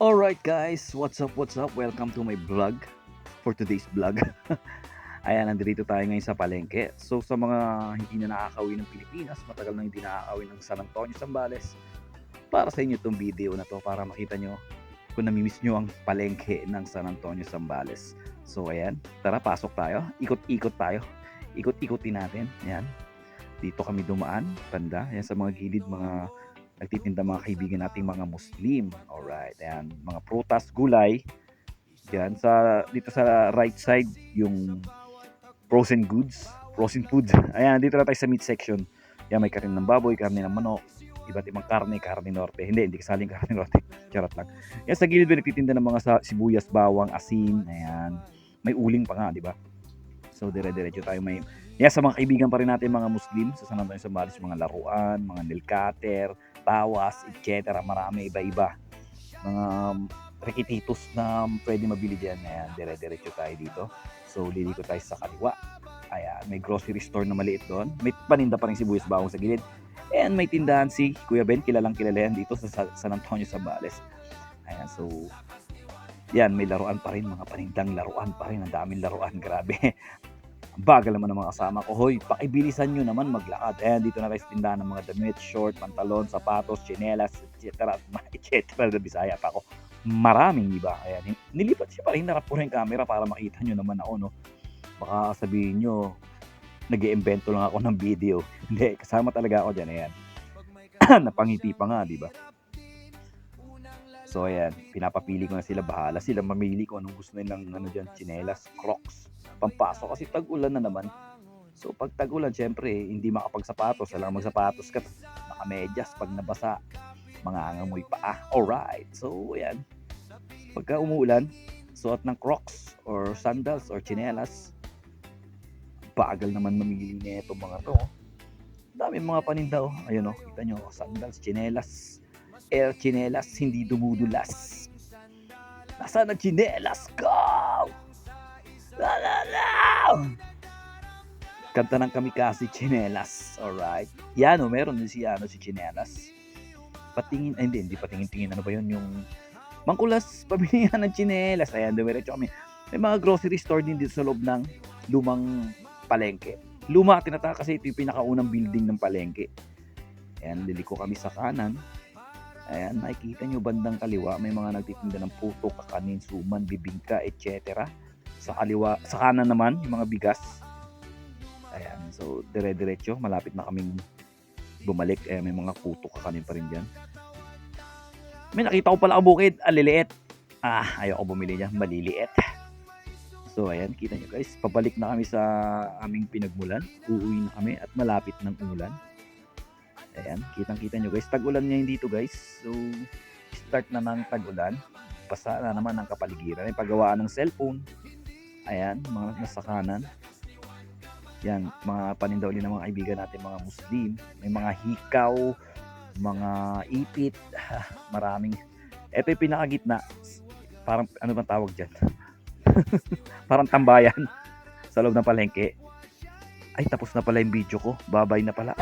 Alright guys, what's up, what's up? Welcome to my vlog for today's vlog. Ayan, nandito tayo ngayon sa palengke. So sa mga hindi na nakakauwi ng Pilipinas, matagal na hindi nakakauwi ng San Antonio, Zambales, para sa inyo itong video na to para makita nyo kung namimiss nyo ang palengke ng San Antonio, Zambales. So ayan, tara pasok tayo, ikot-ikot tayo, ikot-ikotin natin. Ayan, dito kami dumaan, banda, ayan sa mga gilid, mga nagtitinda mga kaibigan nating mga Muslim. Alright, ayan, mga prutas, gulay. Yan, dito sa right side, yung frozen goods, frozen foods. Ayan, dito na tayo sa meat section. Yan, may karne ng baboy, karne ng manok, iba't ibang karne norte. Hindi kasaling karne norte. Charot lang. Yan, sa gilid, nagtitinda ng mga sibuyas, bawang, asin. Ayan, may uling pa nga, di ba? So, dire-diretso tayo may... Yan, sa mga kaibigan pa rin natin, mga Muslim, sa San Antonio, Zambales, mga laruan, mga nail cutter, tawas, etc. Marami, iba-iba. Mga rekititos na pwede mabili dyan. Ayan, dire-diretso tayo dito. So, liliko tayo sa kaliwa. Ayan, may grocery store na maliit doon. May paninda pa rin sibuyas bawang sa gilid. And may tindahan si Kuya Ben, kilalang kilala yan dito sa San Antonio, Zambales. Ayan, so, yan, may laruan pa rin, mga panindang laruan pa rin. Ang daming laruan, grabe. Ang bagal naman ng mga kasama ko. Hoy, pakibilisan nyo naman maglakad. Ayan, dito na tayo sa tindahan ng mga damit, short, pantalon, sapatos, tsinelas, etc. etc. Bisaya pa ako. Maraming iba. Ayan, nilipat siya para hinarap ko rin yung camera para makita nyo naman ako, no? Baka sabihin nyo, nag-iimbento lang ako ng video. Hindi, kasama talaga ako dyan. Ayan. Napangiti pa nga, di ba? So ayan, pinapapili ko na sila, bahala sila mamili ko anong gusto nilang dyan, tsinelas, Crocs, pampasok kasi tag-ulan na naman. So pag tag-ulan, syempre hindi makapagsapatos, alam magsapatos ka, nakamedyas pag nabasa, mga angamoy paa. Alright, so ayan, pagka umuulan, suot ng Crocs or sandals or tsinelas. Bagal naman mamili nito mga to. Dami mga paninda, oh. Ayun, oh, kita nyo, sandals, tsinelas, air chinelas, hindi dumudulas. Nasaan ang chinelas ko? La la la! Kanta ng Kamikasi, chinelas. Alright. Yan, oh, meron din si chinelas. Patingin, ay hindi patingin-tingin. Ano ba yun? Yung mangkulas, pabilihan ng chinelas. Ayan, dumiretso kami. May mga grocery store din dito sa loob ng lumang palengke. Luma, tinataka kasi ito yung pinakaunang building ng palengke. Ayan, liliko kami sa kanan. Ayan, makikita nyo bandang kaliwa, may mga nagtitinda ng puto, kakanin, suman, bibingka, etc. Sa kaliwa, sa kanan naman, yung mga bigas. Ayan, so dire-diretso, malapit na kaming bumalik. Ayan, may mga puto, kakanin pa rin dyan. May nakita ko pala kabukid, aliliit. Ayoko bumili dyan, maliliit. So ayan, kita nyo guys, pabalik na kami sa aming pinagmulan. Uuwi na kami at malapit ng ulan. Ayan, kitang-kita nyo guys, tag-ulan ngayon dito guys. So, start na ng tag-ulan. Basa na naman ang kapaligiran. Ay paggawaan ng cellphone. Ayan, mga nasa kanan. Yan, mga paninda uli ng mga kaibigan natin, mga Muslim. May mga hikaw, mga ipit, maraming. Ito yung pinakagitna. Parang, ano bang tawag dyan? Parang tambayan sa loob ng palengke. Ay, tapos na pala yung video ko. Babay na pala.